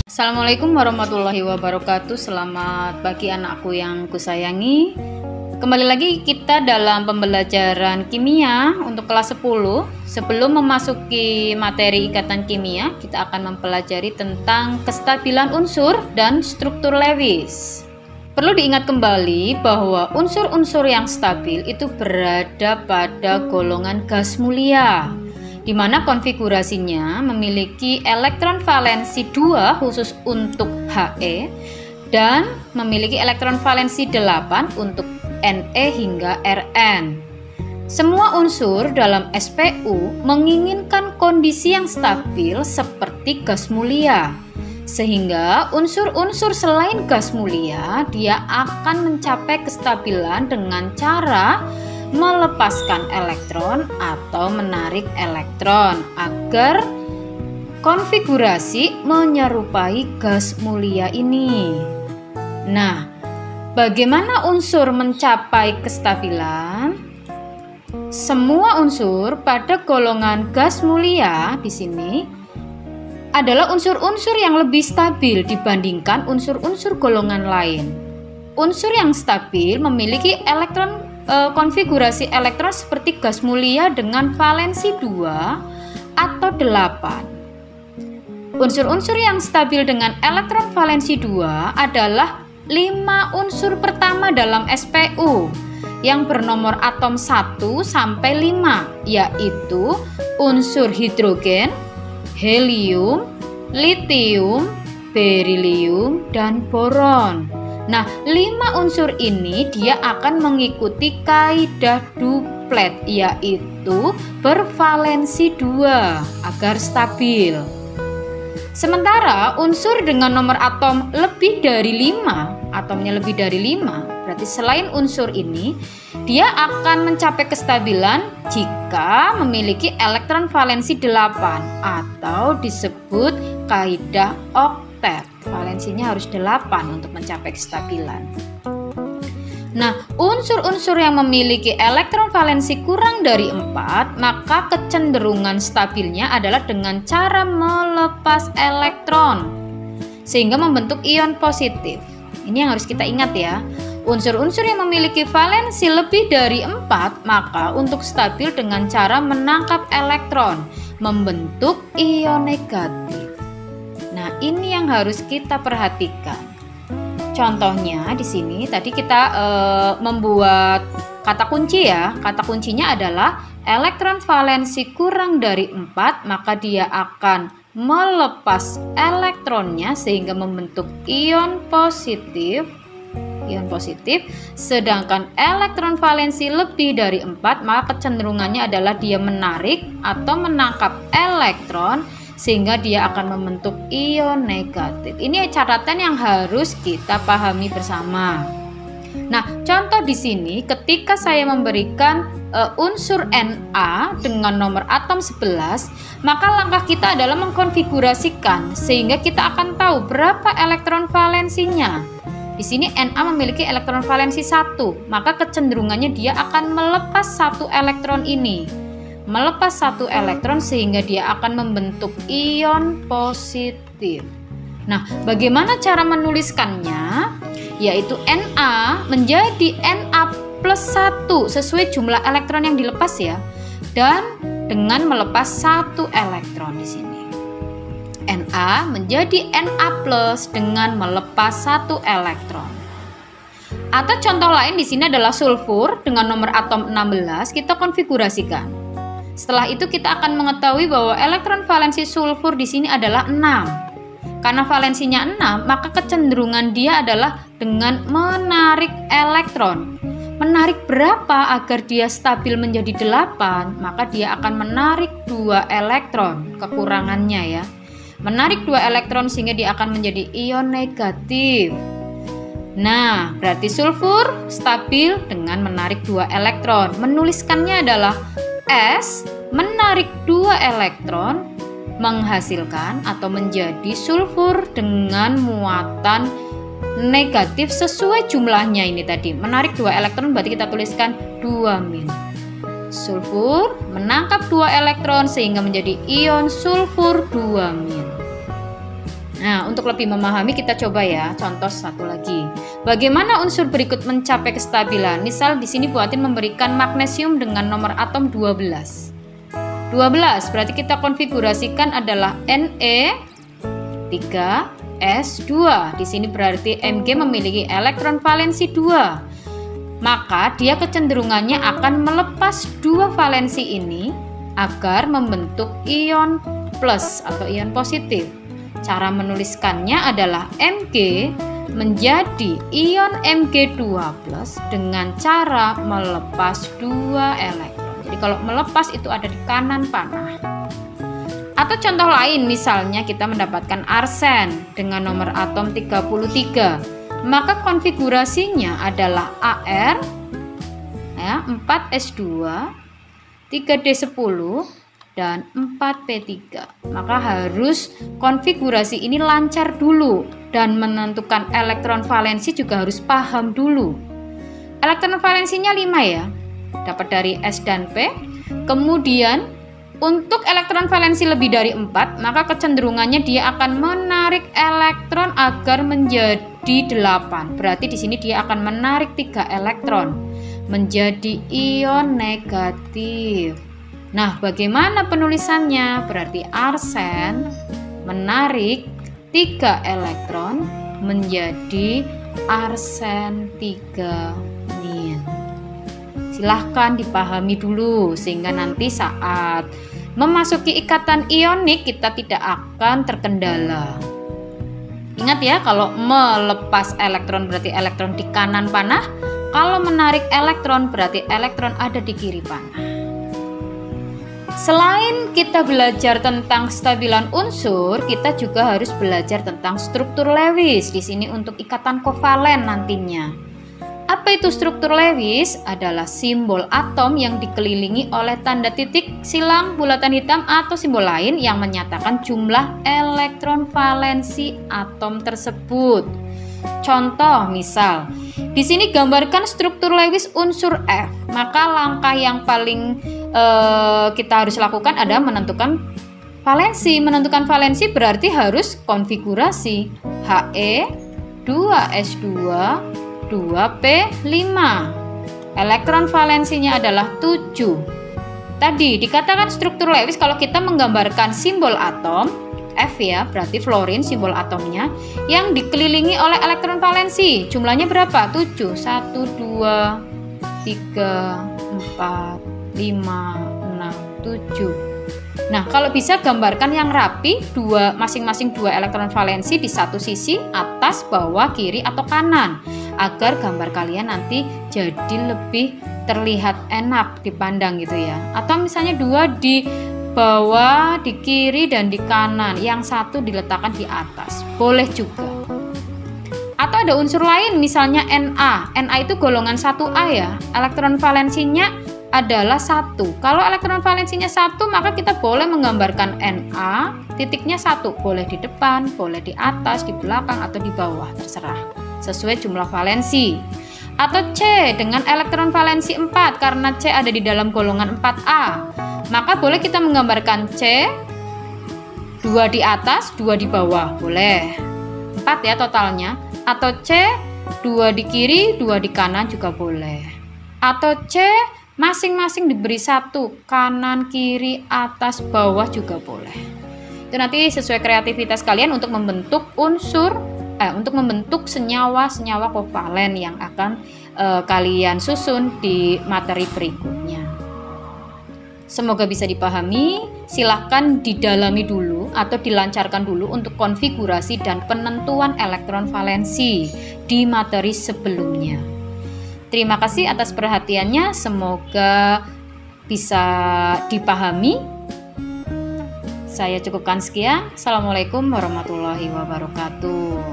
Assalamualaikum warahmatullahi wabarakatuh. Selamat pagi anakku yang kusayangi. Kembali lagi kita dalam pembelajaran kimia untuk kelas 10. Sebelum memasuki materi ikatan kimia, kita akan mempelajari tentang kestabilan unsur dan struktur Lewis. Perlu diingat kembali bahwa unsur-unsur yang stabil itu berada pada golongan gas mulia, di mana konfigurasinya memiliki elektron valensi 2 khusus untuk He dan memiliki elektron valensi 8 untuk Ne hingga Rn. Semua unsur dalam SPU menginginkan kondisi yang stabil seperti gas mulia, sehingga unsur-unsur selain gas mulia dia akan mencapai kestabilan dengan cara melepaskan elektron atau menarik elektron agar konfigurasi menyerupai gas mulia ini. Nah, bagaimana unsur mencapai kestabilan? Semua unsur pada golongan gas mulia di sini adalah unsur-unsur yang lebih stabil dibandingkan unsur-unsur golongan lain. Unsur yang stabil memiliki konfigurasi elektron seperti gas mulia dengan valensi 2 atau 8. Unsur-unsur yang stabil dengan elektron valensi 2 adalah 5 unsur pertama dalam SPU yang bernomor atom 1 sampai 5, yaitu unsur hidrogen, helium, litium, berilium, dan boron. Nah, 5 unsur ini dia akan mengikuti kaidah duplet, yaitu bervalensi 2 agar stabil. Sementara unsur dengan nomor atom lebih dari 5, atomnya lebih dari 5, berarti selain unsur ini dia akan mencapai kestabilan jika memiliki elektron valensi 8 atau disebut kaidah oktet. Valensinya harus 8 untuk mencapai kestabilan. Nah, unsur-unsur yang memiliki elektron valensi kurang dari 4, maka kecenderungan stabilnya adalah dengan cara melepas elektron sehingga membentuk ion positif. Ini yang harus kita ingat ya. Unsur-unsur yang memiliki valensi lebih dari 4, maka untuk stabil dengan cara menangkap elektron, membentuk ion negatif. Nah, ini yang harus kita perhatikan. Contohnya di sini tadi kita membuat kata kunci ya. Kata kuncinya adalah elektron valensi kurang dari 4, maka dia akan melepas elektronnya sehingga membentuk ion positif. Sedangkan elektron valensi lebih dari 4, maka kecenderungannya adalah dia menarik atau menangkap elektron sehingga dia akan membentuk ion negatif. Ini catatan yang harus kita pahami bersama. Nah, contoh di sini ketika saya memberikan unsur Na dengan nomor atom 11, maka langkah kita adalah mengkonfigurasikan sehingga kita akan tahu berapa elektron valensinya. Di sini Na memiliki elektron valensi 1, maka kecenderungannya dia akan melepas 1 elektron ini. Melepas 1 elektron sehingga dia akan membentuk ion positif. Nah, bagaimana cara menuliskannya? Yaitu Na menjadi Na plus 1 sesuai jumlah elektron yang dilepas ya. Dan dengan melepas 1 elektron di sini. Na menjadi Na plus dengan melepas 1 elektron. Atau contoh lain di sini adalah sulfur dengan nomor atom 16, kita konfigurasikan. Setelah itu kita akan mengetahui bahwa elektron valensi sulfur di sini adalah 6. Karena valensinya 6, maka kecenderungan dia adalah dengan menarik elektron. Menarik berapa agar dia stabil menjadi 8? Maka dia akan menarik 2 elektron, kekurangannya ya. Menarik 2 elektron sehingga dia akan menjadi ion negatif. Nah, berarti sulfur stabil dengan menarik 2 elektron. Menuliskannya adalah S menarik 2 elektron menghasilkan atau menjadi sulfur dengan muatan negatif sesuai jumlahnya ini tadi. Menarik 2 elektron berarti kita tuliskan 2 min. sulfur menangkap 2 elektron sehingga menjadi ion sulfur 2-. Nah, untuk lebih memahami kita coba ya contoh satu lagi. Bagaimana unsur berikut mencapai kestabilan? Misal di sini Bu Atin memberikan magnesium dengan nomor atom 12. 12 berarti kita konfigurasikan adalah Ne3S2. Di sini berarti Mg memiliki elektron valensi 2. Maka dia kecenderungannya akan melepas 2 valensi ini agar membentuk ion plus atau ion positif. Cara menuliskannya adalah Mg menjadi ion Mg2+ dengan cara melepas 2 elektron. Jadi kalau melepas itu ada di kanan panah. Atau contoh lain misalnya kita mendapatkan arsen dengan nomor atom 33. Maka konfigurasinya adalah Ar ya, 4S2, 3D10 dan 4P3. Maka harus konfigurasi ini lancar dulu dan menentukan elektron valensi juga harus paham dulu. Elektron valensinya 5 ya, dapat dari S dan P. Kemudian untuk elektron valensi lebih dari 4, maka kecenderungannya dia akan menarik elektron agar menjadi 8. Berarti di sini dia akan menarik 3 elektron menjadi ion negatif. Nah, bagaimana penulisannya? Berarti arsen menarik 3 elektron menjadi arsen 3-. Silahkan dipahami dulu sehingga nanti saat memasuki ikatan ionik kita tidak akan terkendala. Ingat ya, kalau melepas elektron berarti elektron di kanan panah, kalau menarik elektron berarti elektron ada di kiri panah. Selain kita belajar tentang kestabilan unsur, kita juga harus belajar tentang struktur Lewis. Di sini untuk ikatan kovalen nantinya. Apa itu struktur Lewis? Adalah simbol atom yang dikelilingi oleh tanda titik, silang, bulatan hitam atau simbol lain yang menyatakan jumlah elektron valensi atom tersebut. Contoh misal, di sini gambarkan struktur Lewis unsur F. Maka langkah yang paling kita harus lakukan adalah menentukan valensi. Menentukan valensi berarti harus konfigurasi He 2S2 2P5. Elektron valensinya adalah 7. Tadi dikatakan struktur Lewis kalau kita menggambarkan simbol atom F ya, berarti fluorin simbol atomnya yang dikelilingi oleh elektron valensi. Jumlahnya berapa? 7. 1, 2, 3, 4, 5, 6, 7. Nah, kalau bisa gambarkan yang rapi, masing-masing 2 elektron valensi di satu sisi, atas, bawah, kiri, atau kanan, agar gambar kalian nanti jadi lebih terlihat enak dipandang gitu ya. Atau misalnya 2 di bawah, di kiri, dan di kanan, yang satu diletakkan di atas, boleh juga. Atau ada unsur lain misalnya Na. Na itu golongan 1A ya, elektron valensinya adalah 1. Kalau elektron valensinya 1, maka kita boleh menggambarkan Na, titiknya 1, boleh di depan, boleh di atas, di belakang, atau di bawah, terserah, sesuai jumlah valensi. Atau C dengan elektron valensi 4, karena C ada di dalam golongan 4A, maka boleh kita menggambarkan C 2 di atas, 2 di bawah, boleh 4 ya totalnya. Atau C 2 di kiri, 2 di kanan juga boleh. Atau C masing-masing diberi 1, kanan, kiri, atas, bawah juga boleh. Itu nanti sesuai kreativitas kalian untuk membentuk untuk membentuk senyawa-senyawa kovalen yang akan kalian susun di materi berikutnya. Semoga bisa dipahami. Silahkan didalami dulu atau dilancarkan dulu untuk konfigurasi dan penentuan elektron valensi di materi sebelumnya. Terima kasih atas perhatiannya, semoga bisa dipahami. Saya cukupkan sekian. Assalamualaikum warahmatullahi wabarakatuh.